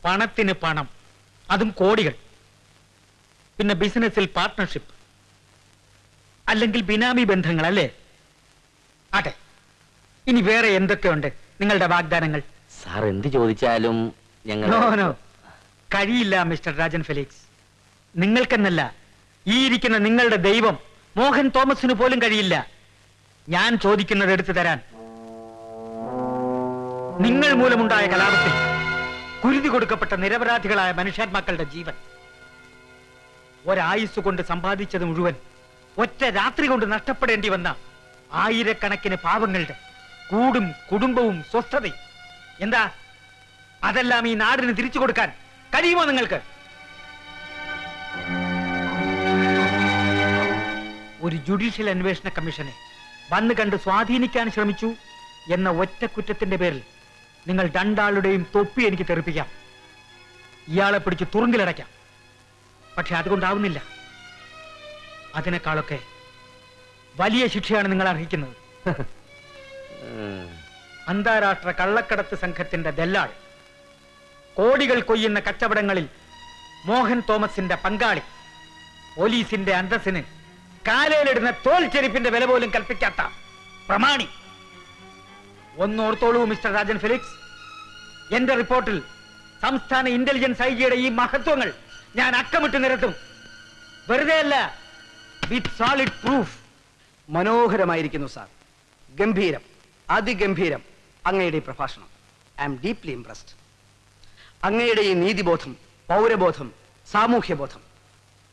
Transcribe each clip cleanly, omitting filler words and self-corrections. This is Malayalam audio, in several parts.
പണത്തിന് പണം, അതും കോടികൾ. പിന്നെ ബിസിനസ്സിൽ പാർട്ട്ണർഷിപ്പ്, അല്ലെങ്കിൽ ബിനാമി ബന്ധങ്ങൾ, അല്ലേ? ആട്ടെ, ഇനി വേറെ എന്തൊക്കെയുണ്ട് നിങ്ങളുടെ വാഗ്ദാനങ്ങൾ? സാർ എന്ത് ചോദിച്ചാലും ഞങ്ങൾ കഴിയില്ല മിസ്റ്റർ രാജൻ ഫെലിക്സ്. നിങ്ങൾക്കെന്നല്ല, ഈ ഇരിക്കുന്ന നിങ്ങളുടെ ദൈവം മോഹൻ തോമസിന് പോലും കഴിയില്ല ഞാൻ ചോദിക്കുന്നത് എടുത്തു തരാൻ. നിങ്ങൾ മൂലമുണ്ടായ കലാപത്തിൽ കുരുതി കൊടുക്കപ്പെട്ട നിരപരാധികളായ മനുഷ്യാത്മാക്കളുടെ ജീവൻ, ഒരായുസ് കൊണ്ട് സമ്പാദിച്ചത് മുഴുവൻ ഒറ്റ രാത്രി കൊണ്ട് നഷ്ടപ്പെടേണ്ടി വന്ന ആയിരക്കണക്കിന് പാവങ്ങളുടെ കൂടും കുടുംബവും സ്വസ്ഥതയും, എന്താ അതെല്ലാം ഈ നാടിന് തിരിച്ചു കൊടുക്കാൻ കഴിയുമോ നിങ്ങൾക്ക്? ഒരു ജുഡീഷ്യൽ അന്വേഷണ കമ്മീഷനെ വന്ന് കണ്ട് സ്വാധീനിക്കാൻ ശ്രമിച്ചു എന്ന ഒറ്റ കുറ്റത്തിന്റെ പേരിൽ നിങ്ങൾ രണ്ടാളുടെയും തൊപ്പി എനിക്ക് തെറിപ്പിക്കാം, ഇയാളെ പിടിച്ച് തുറുങ്കിലടയ്ക്കാം. പക്ഷെ അതുകൊണ്ടാവുന്നില്ല. അതിനേക്കാളൊക്കെ വലിയ ശിക്ഷയാണ് നിങ്ങൾ അർഹിക്കുന്നത്. അന്താരാഷ്ട്ര കള്ളക്കടത്ത് സംഘത്തിന്റെ ദല്ലാൾ, കോടികൾ കൊയ്യുന്ന കച്ചവടങ്ങളിൽ മോഹൻ തോമസിന്റെ പങ്കാളി, പോലീസിന്റെ അന്തസ്സിന് കാലയിലിടുന്ന തോൽ ചെരുപ്പിന്റെ വില പോലും കൽപ്പിക്കാത്ത പ്രമാണി. ഒന്നോർത്തോളൂ മിസ്റ്റർ രാജൻ ഫെലിക്സ്, എന്റെ റിപ്പോർട്ടിൽ സംസ്ഥാന ഇന്റലിജൻസ് ഐജിയുടെ ഈ മഹത്വങ്ങൾ ഞാൻ അക്കമിട്ട് നിരത്തും. വെറുതെ അല്ല, വിത്ത് സോളിഡ് പ്രൂഫ്. മനോഹരമായിരിക്കുന്നു സാർ, ഗംഭീരം, അതിഗംഭീരം അങ്ങയുടെ ഈ പ്രഭാഷണം. I am deeply impressed. അങ്ങയുടെ ഈ നീതിബോധം, പൗരബോധം, സാമൂഹ്യബോധം,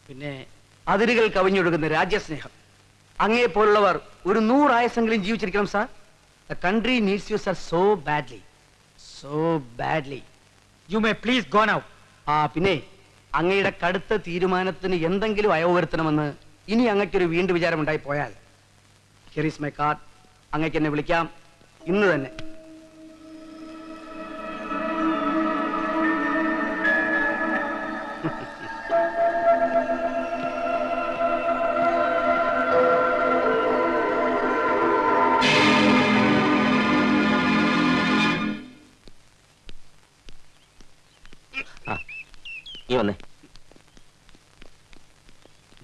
പിന്നെ അതിരുകൾ കവിഞ്ഞൊഴുകുന്ന രാജ്യസ്നേഹം, അങ്ങയെ പോലുള്ളവർ ഒരു 100 ആയസെങ്കിലും ജീവിച്ചിരിക്കണം sir. The country needs you sir so badly, so badly. You may please go now. പിന്നെ അങ്ങയുടെ കടുത്ത തീരുമാനത്തിന് എന്തെങ്കിലും അയവ് വരുത്തണമെന്ന് ഇനി അങ്ങയ്ക്കൊരു വീണ്ടും വിചാരം ഉണ്ടായി പോയാൽ, ഹിയർ ഈസ് മൈ കാർഡ്. അങ്ങയ്ക്ക് എന്നെ വിളിക്കാം ഇന്ന് തന്നെ.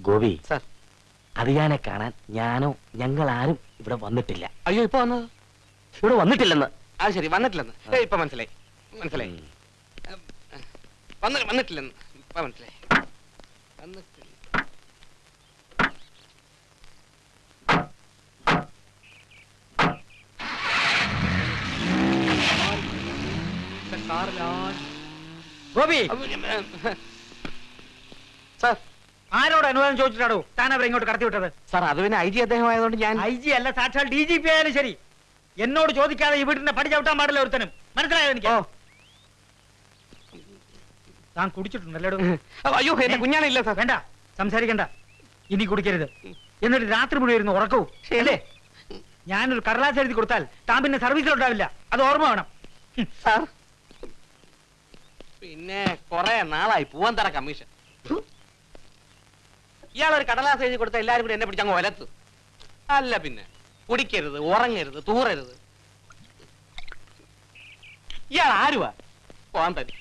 ഗോപി സാർ, അതിയാനെ കാണാൻ ഞാനോ ഞങ്ങളാരും ഇവിടെ വന്നിട്ടില്ല. അയ്യോ, ഇപ്പൊ വന്നത്? ഇവിടെ വന്നിട്ടില്ലെന്ന്. ആ ശരി, വന്നിട്ടില്ലെന്ന് ഇപ്പൊ മനസ്സിലായി. വന്നിട്ടില്ലെന്ന് ഇപ്പൊ മനസ്സിലായി. ഗോപി, സാർ, ആരോട് അനുവാദം ചോദിച്ചിട്ടാണോ താൻ അവരെ ഇങ്ങോട്ട് കടത്തിവിട്ടത്? സാർ, അത് പിന്നെ ഐ ജി അദ്ദേഹം ആയതുകൊണ്ട് ഞാൻ. ഐ ജി അല്ല, സാക്ഷാൽ DGP ആയാലും ശരി, എന്നോട് ചോദിക്കാതെ ഈ വീടിന്റെ പടി ചവിട്ടാൻ പാടില്ല ഒരുത്തനും. മനസ്സിലായോ എനിക്ക്? താൻ കുടിച്ചിട്ടുണ്ടല്ലോ. അയ്യോ, എന്റെ കുഞ്ഞാണില്ല സാർ. വേണ്ട, സംസാരിക്കണ്ട, ഇനി കുടിക്കരുത്. എന്നിട്ട് രാത്രി മുഴുവൻ ഇരുന്ന് ഉറക്കവും, അല്ലേ? ഞാനൊരു കടലാസ് എഴുതി കൊടുത്താൽ താൻ പിന്നെ സർവീസിലുണ്ടാവില്ല, അത് ഓർമ്മ വേണം. സാർ, പിന്നെ കുറെ നാളായി പൂവന്തറ കമ്മീഷൻ. ഇയാളൊരു കടലാസ് എഴുതി കൊടുത്താൽ എല്ലാരും കൂടി എന്നെ പിടിച്ചങ്ങ് ഒലത്തു. അല്ല പിന്നെ കുടിക്കരുത്, ഉറങ്ങരുത്, തൂറരുത്. ഇയാൾ ആരുവാ? പോവാൻ തന്നെ.